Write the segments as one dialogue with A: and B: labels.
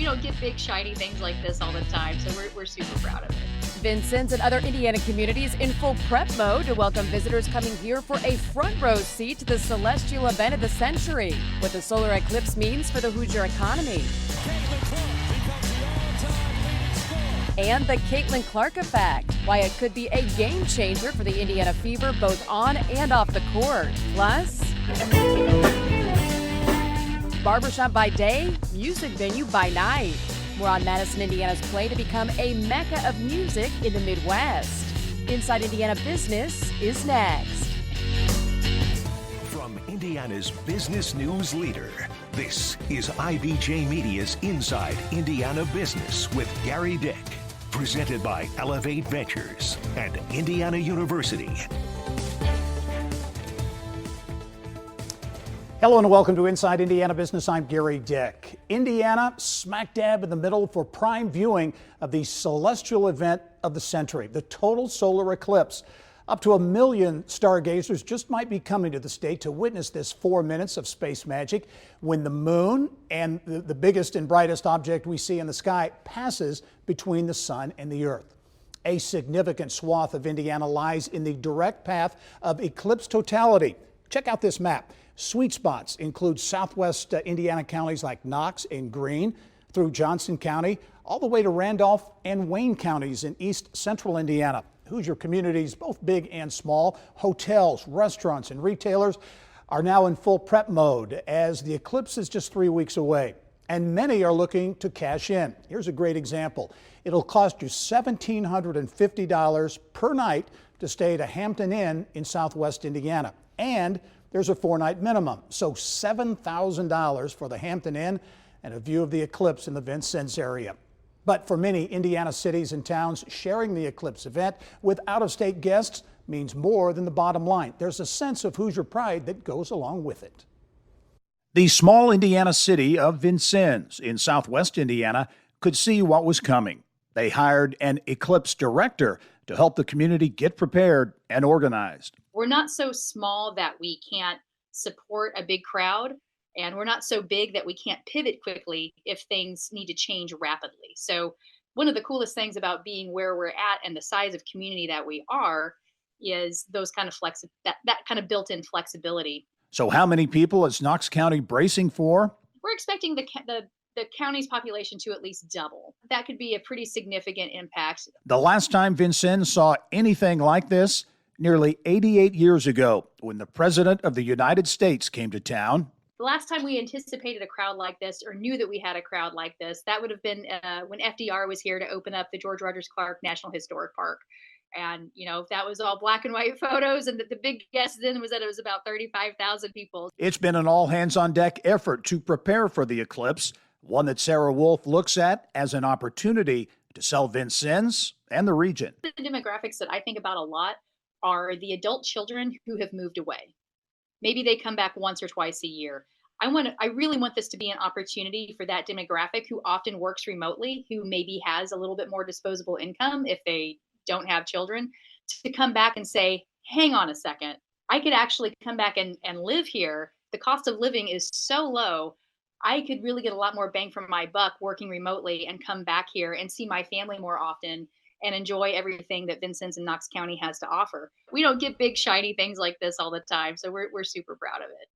A: don't get big, shiny things like this all the time, so we're super proud of it.
B: Vincennes and other Indiana communities in full prep mode to welcome visitors coming here for a front row seat to the celestial event of the century. What the solar eclipse means for the Hoosier economy. And the Caitlin Clark effect, why it could be a game changer for the Indiana Fever both on and off the court. Plus, barbershop by day, music venue by night. We're on Madison, Indiana's play to become a mecca of music in the Midwest. Inside Indiana Business is next.
C: From Indiana's business news leader, this is IBJ Media's Inside Indiana Business with Gary Dick. Presented by Elevate Ventures and Indiana University.
D: Hello and welcome to Inside Indiana Business. I'm Gary Dick. Indiana, smack dab in the middle for prime viewing of the celestial event of the century, the total solar eclipse. Up to 1 million stargazers just might be coming to the state to witness this 4 minutes of space magic when the moon and the biggest and brightest object we see in the sky passes between the sun and the earth. A significant swath of Indiana lies in the direct path of eclipse totality. Check out this map. Sweet spots include southwest Indiana counties like Knox and Greene, through Johnson County, all the way to Randolph and Wayne counties in east central Indiana. Hoosier communities, both big and small, hotels, restaurants, and retailers are now in full prep mode as the eclipse is just 3 weeks away. And many are looking to cash in. Here's a great example. It'll cost you $1,750 per night to stay at a Hampton Inn in southwest Indiana. And there's a 4-night minimum, so $7,000 for the Hampton Inn and a view of the eclipse in the Vincennes area. But for many Indiana cities and towns, sharing the eclipse event with out-of-state guests means more than the bottom line. There's a sense of Hoosier pride that goes along with it. The small Indiana city of Vincennes in southwest Indiana could see what was coming. They hired an eclipse director to help the community get prepared and organized.
A: We're not so small that we can't support a big crowd, and we're not so big that we can't pivot quickly if things need to change rapidly. So one of the coolest things about being where we're at and the size of community that we are is those kind of that kind of built-in flexibility.
D: So how many people is Knox County bracing for?
A: We're expecting the county's population to at least double. That could be a pretty significant impact.
D: The last time Vincennes saw anything like this, nearly 88 years ago, when the President of the United States came to town.
A: The last time we anticipated a crowd like this or knew that we had a crowd like this, that would have been when FDR was here to open up the George Rogers Clark National Historic Park. And, that was all black and white photos. And the big guess then was that it was about 35,000 people.
D: It's been an all-hands-on-deck effort to prepare for the eclipse, one that Sarah Wolf looks at as an opportunity to sell Vincennes and the region.
A: The demographics that I think about a lot are the adult children who have moved away. Maybe they come back once or twice a year. I really want this to be an opportunity for that demographic who often works remotely, who maybe has a little bit more disposable income if they don't have children, to come back and say, hang on a second, I could actually come back and live here. The cost of living is so low. I could really get a lot more bang for my buck working remotely and come back here and see my family more often and enjoy everything that Vincennes and Knox County has to offer. We don't get big, shiny things like this all the time, so we're super proud of it.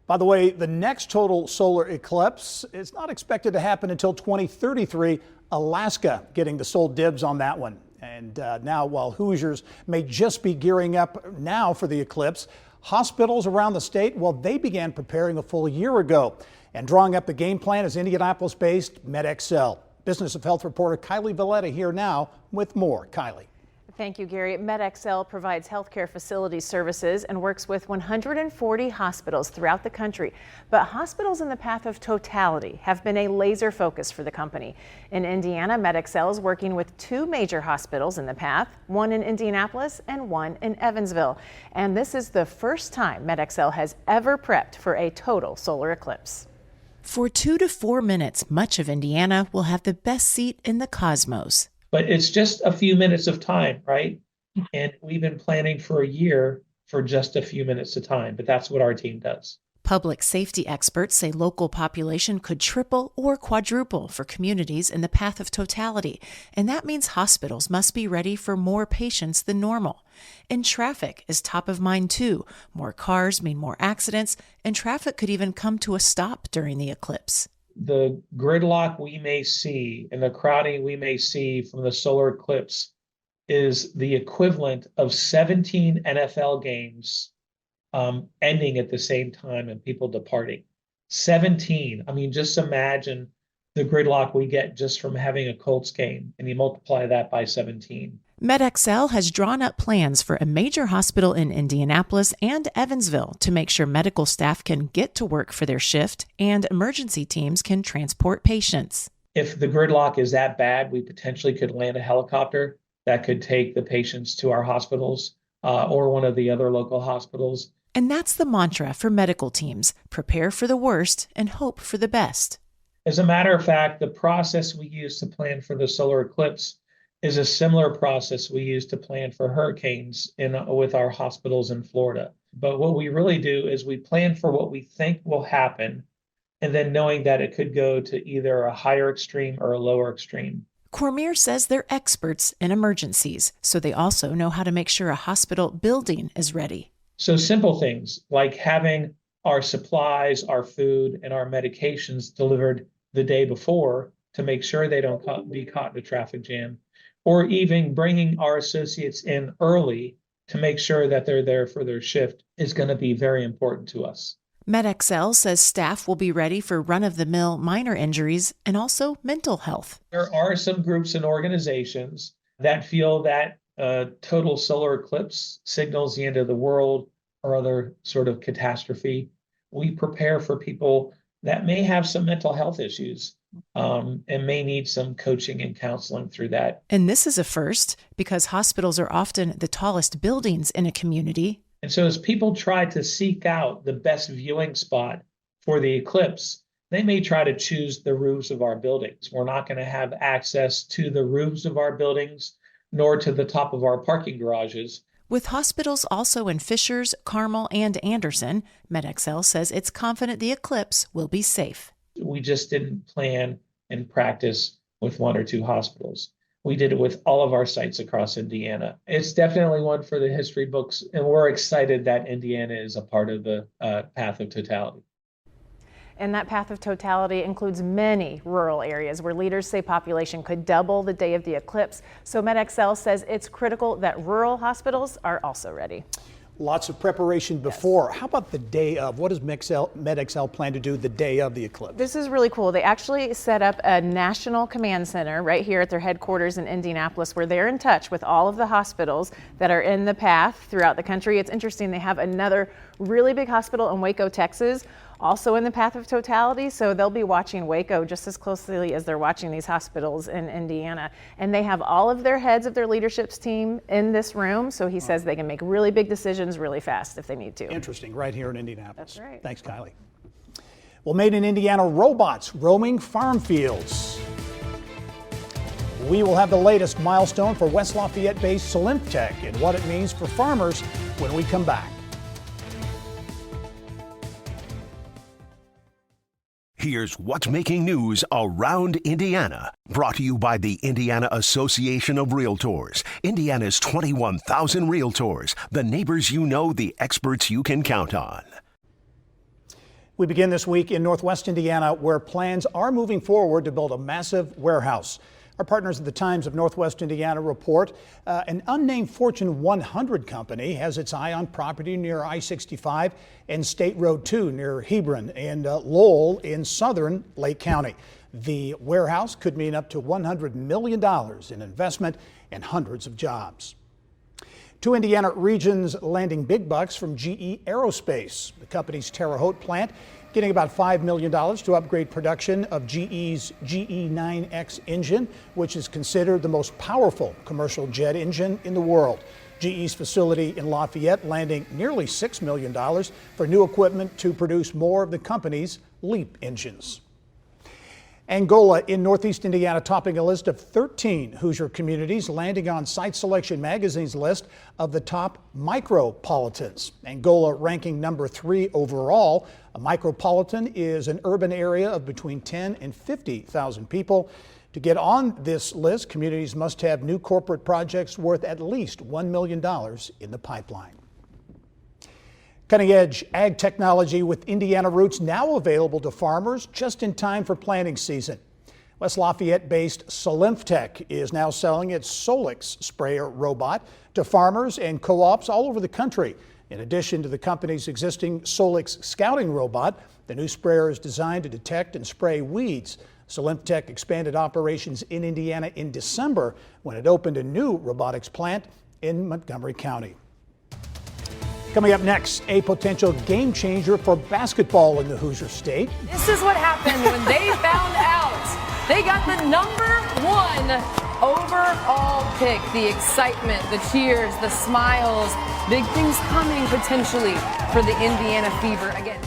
D: By the way, the next total solar eclipse is not expected to happen until 2033. Alaska getting the sole dibs on that one. And now, while Hoosiers may just be gearing up now for the eclipse, hospitals around the state, well, they began preparing a full year ago. And drawing up the game plan is Indianapolis-based MedXL. Business of Health reporter Kylie Valletta here now with more. Kylie.
E: Thank you, Gary. MedXL provides healthcare facility services and works with 140 hospitals throughout the country. But hospitals in the path of totality have been a laser focus for the company. In Indiana, MedXL is working with 2 major hospitals in the path, one in Indianapolis and one in Evansville. And this is the first time MedXL has ever prepped for a total solar eclipse.
F: For 2 to 4 minutes, much of Indiana will have the best seat in the cosmos.
G: But it's just a few minutes of time, right? And we've been planning for a year for just a few minutes of time, but that's what our team does.
F: Public safety experts say local population could triple or quadruple for communities in the path of totality, and that means hospitals must be ready for more patients than normal. And traffic is top of mind too. More cars mean more accidents, and traffic could even come to a stop during the eclipse.
G: The gridlock we may see and the crowding we may see from the solar eclipse is the equivalent of 17 NFL games ending at the same time and people departing. 17. I mean, just imagine the gridlock we get just from having a Colts game, and you multiply that by 17.
F: MedXL has drawn up plans for a major hospital in Indianapolis and Evansville to make sure medical staff can get to work for their shift and emergency teams can transport patients.
G: If the gridlock is that bad, we potentially could land a helicopter that could take the patients to our hospitals or one of the other local hospitals.
F: And that's the mantra for medical teams: prepare for the worst and hope for the best.
G: As a matter of fact, the process we use to plan for the solar eclipse is a similar process we use to plan for hurricanes with our hospitals in Florida. But what we really do is we plan for what we think will happen, and then knowing that it could go to either a higher extreme or a lower extreme.
F: Cormier says they're experts in emergencies, so they also know how to make sure a hospital building is ready.
G: So simple things like having our supplies, our food, and our medications delivered the day before to make sure they don't be caught in a traffic jam, or even bringing our associates in early to make sure that they're there for their shift is going to be very important to us.
F: MedXL says staff will be ready for run-of-the-mill minor injuries and also mental health.
G: There are some groups and organizations that feel that total solar eclipse signals the end of the world or other sort of catastrophe. We prepare for people that may have some mental health issues and may need some coaching and counseling through that.
F: And this is a first because hospitals are often the tallest buildings in a community.
G: And so as people try to seek out the best viewing spot for the eclipse, they may try to choose the roofs of our buildings. We're not going to have access to the roofs of our buildings, nor to the top of our parking garages.
F: With hospitals also in Fishers, Carmel, and Anderson, MedXL says it's confident the eclipse will be safe.
G: We just didn't plan and practice with one or two hospitals. We did it with all of our sites across Indiana. It's definitely one for the history books, and we're excited that Indiana is a part of the path of totality.
E: And that path of totality includes many rural areas where leaders say population could double the day of the eclipse. So MedXL says it's critical that rural hospitals are also ready.
D: Lots of preparation before. Yes. How about the day of? What does MedXL plan to do the day of the eclipse?
E: This is really cool. They actually set up a national command center right here at their headquarters in Indianapolis, where they're in touch with all of the hospitals that are in the path throughout the country. It's interesting, they have another really big hospital in Waco, Texas, also in the path of totality, so they'll be watching Waco just as closely as they're watching these hospitals in Indiana. And they have all of their heads of their leadership team in this room, so he says they can make really big decisions really fast if they need to.
D: Interesting, right here in Indianapolis.
E: That's right.
D: Thanks, Kylie. Well, made in Indiana robots roaming farm fields. We will have the latest milestone for West Lafayette-based Solimtech and what it means for farmers when we come back.
C: Here's what's making news around Indiana. Brought to you by the Indiana Association of Realtors. Indiana's 21,000 realtors. The neighbors you know, the experts you can count on.
D: We begin this week in Northwest Indiana, where plans are moving forward to build a massive warehouse. Our partners at the Times of Northwest Indiana report an unnamed Fortune 100 company has its eye on property near I-65 and State Road 2 near Hebron and Lowell in southern Lake County. The warehouse could mean up to $100 million in investment and hundreds of jobs. Two Indiana regions landing big bucks from GE Aerospace. The company's Terre Haute plant getting about $5 million to upgrade production of GE's GE9X engine, which is considered the most powerful commercial jet engine in the world. GE's facility in Lafayette landing nearly $6 million for new equipment to produce more of the company's LEAP engines. Angola in northeast Indiana topping a list of 13 Hoosier communities, landing on Site Selection magazine's list of the top micropolitans. Angola ranking number 3 overall. A micropolitan is an urban area of between 10 and 50,000 people. To get on this list, communities must have new corporate projects worth at least $1 million in the pipeline. Cutting-edge ag technology with Indiana roots now available to farmers just in time for planting season. West Lafayette-based Solimftech is now selling its Solix sprayer robot to farmers and co-ops all over the country. In addition to the company's existing Solix scouting robot, the new sprayer is designed to detect and spray weeds. Solimftech expanded operations in Indiana in December when it opened a new robotics plant in Montgomery County. Coming up next, a potential game changer for basketball in the Hoosier State.
H: This is what happened when they found out. They got the #1 overall pick. The excitement, the cheers, the smiles, big things coming potentially for the Indiana Fever. Again,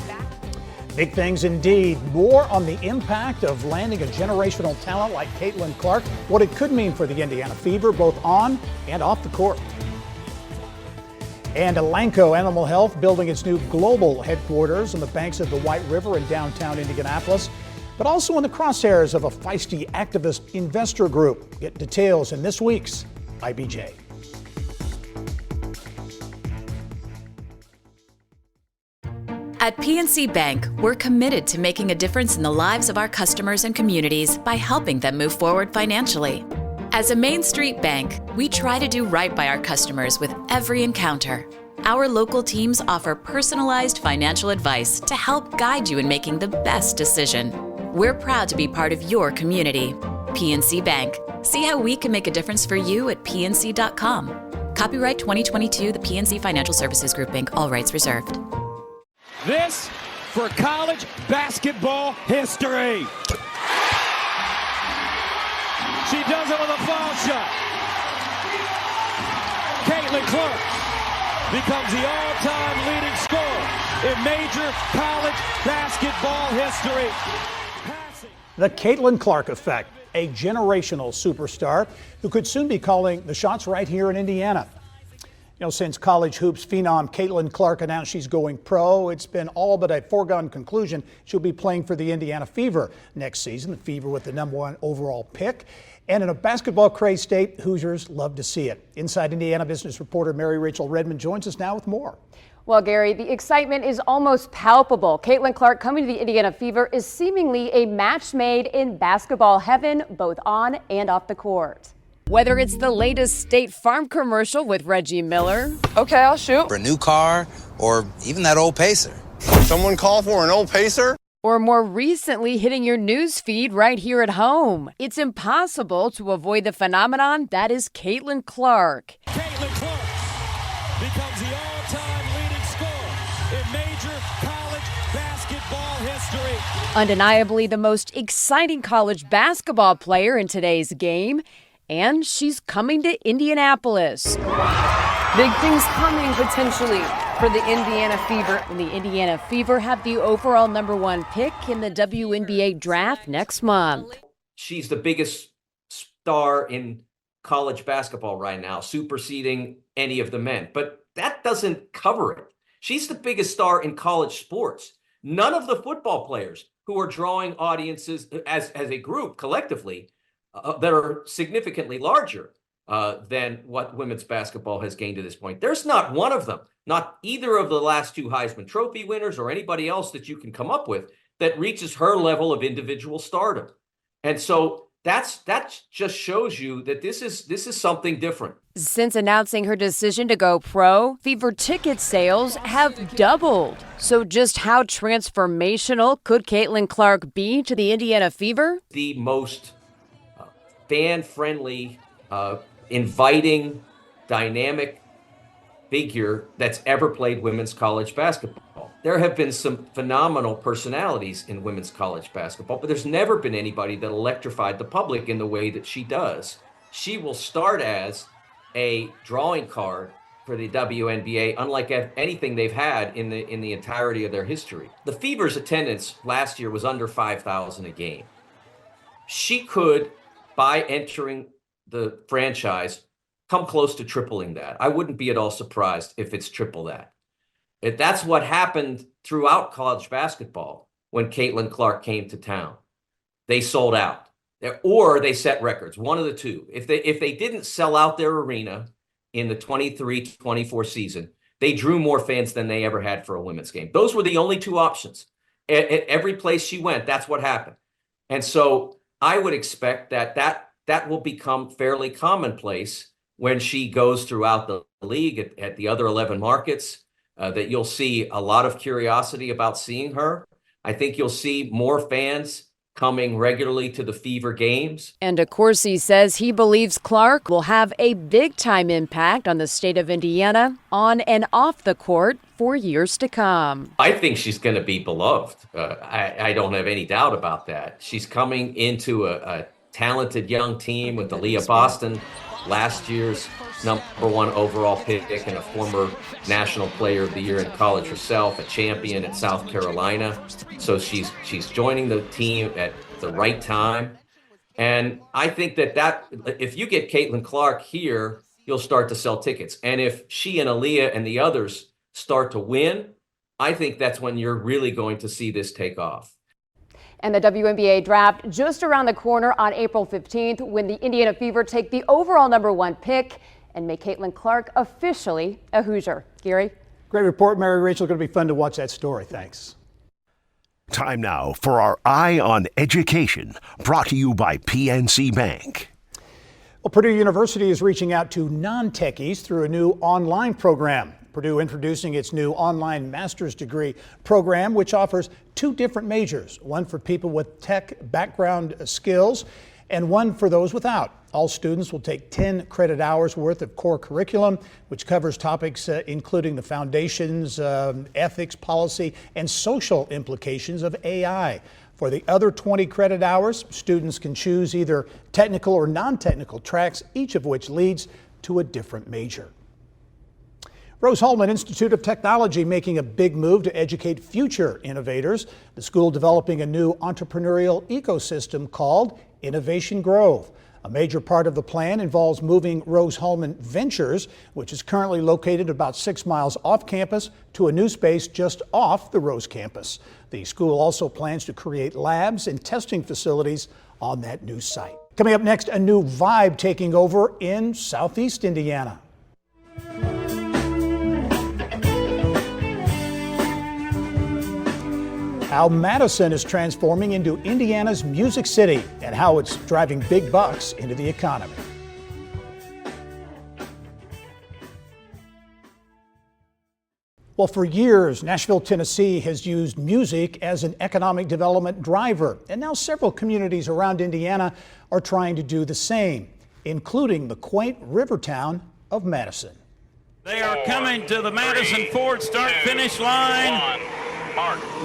D: Big things indeed. More on the impact of landing a generational talent like Caitlin Clark, what it could mean for the Indiana Fever, both on and off the court. And Elanco Animal Health building its new global headquarters on the banks of the White River in downtown Indianapolis, but also in the crosshairs of a feisty activist investor group. Get details in this week's IBJ.
I: At PNC Bank, we're committed to making a difference in the lives of our customers and communities by helping them move forward financially. As a Main Street bank, we try to do right by our customers with every encounter. Our local teams offer personalized financial advice to help guide you in making the best decision. We're proud to be part of your community. PNC Bank. See how we can make a difference for you at pnc.com. Copyright 2022, the PNC Financial Services Group, Inc., all rights reserved.
J: This for college basketball history. She does it with a foul shot. Caitlin Clark becomes the all-time leading scorer in major college basketball history.
D: The Caitlin Clark effect, a generational superstar who could soon be calling the shots right here in Indiana. You know, since college hoops phenom Caitlin Clark announced she's going pro, it's been all but a foregone conclusion she'll be playing for the Indiana Fever next season. The Fever with the #1 overall pick. And in a basketball-crazed state, Hoosiers love to see it. Inside Indiana business reporter Mary Rachel Redmond joins us now with more.
K: Well, Gary, the excitement is almost palpable. Caitlin Clark coming to the Indiana Fever is seemingly a match made in basketball heaven, both on and off the court.
B: Whether it's the latest State Farm commercial with Reggie Miller.
H: Okay, I'll shoot.
L: For a new car or even that old Pacer.
M: Someone call for an old Pacer?
B: Or more recently, hitting your news feed right here at home. It's impossible to avoid the phenomenon that is Caitlin Clark.
J: Caitlin Clark becomes the all-time leading scorer in major college basketball history.
B: Undeniably the most exciting college basketball player in today's game. And she's coming to Indianapolis.
H: Big things coming potentially for the Indiana Fever.
B: And the Indiana Fever have the overall #1 pick in the WNBA draft next month.
N: She's the biggest star in college basketball right now, superseding any of the men. But that doesn't cover it. She's the biggest star in college sports. None of the football players who are drawing audiences as a group collectively that are significantly larger than what women's basketball has gained to this point. There's not one of them, not either of the last 2 Heisman Trophy winners or anybody else that you can come up with that reaches her level of individual stardom. And so that just shows you that this is something different.
B: Since announcing her decision to go pro, Fever ticket sales have doubled. So just how transformational could Caitlin Clark be to the Indiana Fever?
N: The most fan-friendly, inviting, dynamic figure that's ever played women's college basketball. There have been some phenomenal personalities in women's college basketball, but there's never been anybody that electrified the public in the way that she does. She will start as a drawing card for the WNBA, unlike anything they've had in the entirety of their history. The Fever's attendance last year was under 5,000 a game. she could, by entering the franchise, come close to tripling that. I wouldn't be at all surprised if it's triple that. That's what happened throughout college basketball when Caitlin Clark came to town. They sold out, or they set records, one of the two. If they didn't sell out their arena in the 23-24 season, they drew more fans than they ever had for a women's game. Those were the only two options. At every place she went, that's what happened. And so I would expect that will become fairly commonplace when she goes throughout the league at the other 11 markets, that you'll see a lot of curiosity about seeing her. I think you'll see more fans coming regularly to the Fever games.
B: And Accorsi says he believes Clark will have a big-time impact on the state of Indiana on and off the court for years to come.
N: I think she's going to be beloved. I don't have any doubt about that. She's coming into a talented young team with Aaliyah Boston, last year's #1 overall pick and a former National Player of the Year in college herself, a champion at South Carolina. So she's joining the team at the right time. And I think that if you get Caitlin Clark here, you'll start to sell tickets. And if she and Aaliyah and the others start to win, I think that's when you're really going to see this take off.
K: And the WNBA draft just around the corner on April 15th, when the Indiana Fever take the overall #1 pick and make Caitlin Clark officially a Hoosier. Gary?
D: Great report, Mary Rachel. Going to be fun to watch that story. Thanks.
C: Time now for our Eye on Education, brought to you by PNC Bank.
D: Well, Purdue University is reaching out to non-techies through a new online program. Purdue introducing its new online master's degree program, which offers 2 different majors, one for people with tech background skills and one for those without. All students will take 10 credit hours worth of core curriculum, which covers topics including the foundations, ethics, policy, and social implications of AI. For the other 20 credit hours, students can choose either technical or non-technical tracks, each of which leads to a different major. Rose-Hulman Institute of Technology making a big move to educate future innovators. The school developing a new entrepreneurial ecosystem called Innovation Grove. A major part of the plan involves moving Rose-Hulman Ventures, which is currently located about 6 miles off campus, to a new space just off the Rose campus. The school also plans to create labs and testing facilities on that new site. Coming up next, a new vibe taking over in Southeast Indiana. How Madison is transforming into Indiana's music city and how it's driving big bucks into the economy. Well, for years, Nashville, Tennessee has used music as an economic development driver, and now several communities around Indiana are trying to do the same, including the quaint river town of Madison.
J: They are coming to the Madison Ford start-finish line.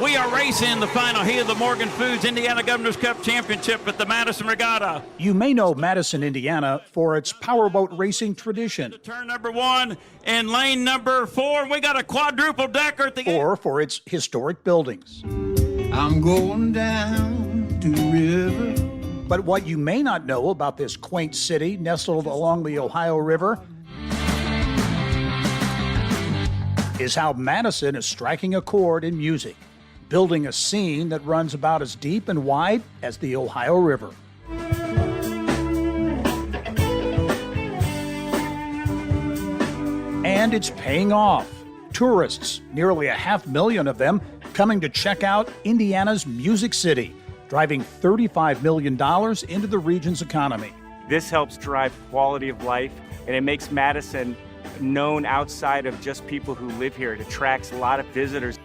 J: We are racing the final heat of the Morgan Foods Indiana Governor's Cup Championship at the Madison Regatta.
D: You may know Madison, Indiana for its powerboat racing tradition.
J: Turn #1 in lane #4. We got a quadruple decker at the end.
D: Or for its historic buildings.
O: I'm going down to the river.
D: But what you may not know about this quaint city nestled along the Ohio River is how Madison is striking a chord in music, building a scene that runs about as deep and wide as the Ohio River. And it's paying off. Tourists, nearly 500,000 of them, coming to check out Indiana's Music City, driving $35 million into the region's economy.
P: This helps drive quality of life, and it makes Madison known outside of just people who live here. It attracts a lot of visitors.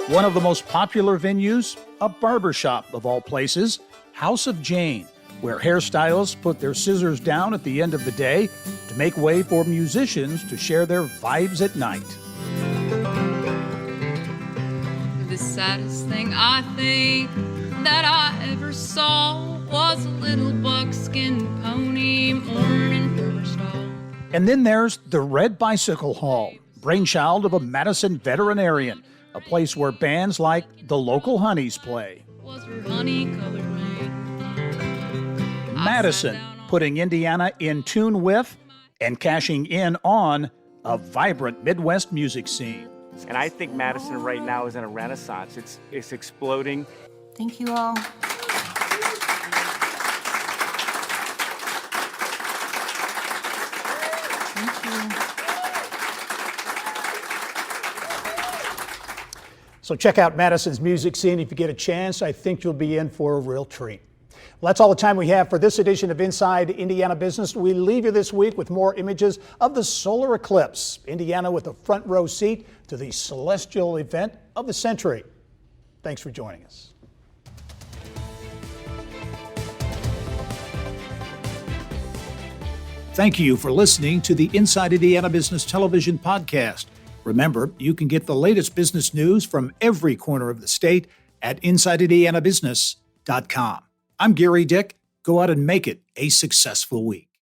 D: One of the most popular venues, a barbershop of all places, House of Jane, where hairstylists put their scissors down at the end of the day to make way for musicians to share their vibes at night.
Q: The saddest thing I think that I ever saw was a little buckskin pony mourning for a stall.
D: And then there's the Red Bicycle Hall, brainchild of a Madison veterinarian, a place where bands like the local Honeys play.
Q: Was her honey-colored rain.
D: Madison, putting Indiana in tune with and cashing in on a vibrant Midwest music scene.
P: And I think Madison right now is in a renaissance. It's exploding.
R: Thank you all. Thank you.
D: So check out Madison's music scene if you get a chance. I think you'll be in for a real treat. Well, that's all the time we have for this edition of Inside Indiana Business. We leave you this week with more images of the solar eclipse. Indiana with a front row seat to the celestial event of the century. Thanks for joining us. Thank you for listening to the Inside Indiana Business Television podcast. Remember, you can get the latest business news from every corner of the state at InsideIndianaBusiness.com. I'm Gary Dick. Go out and make it a successful week.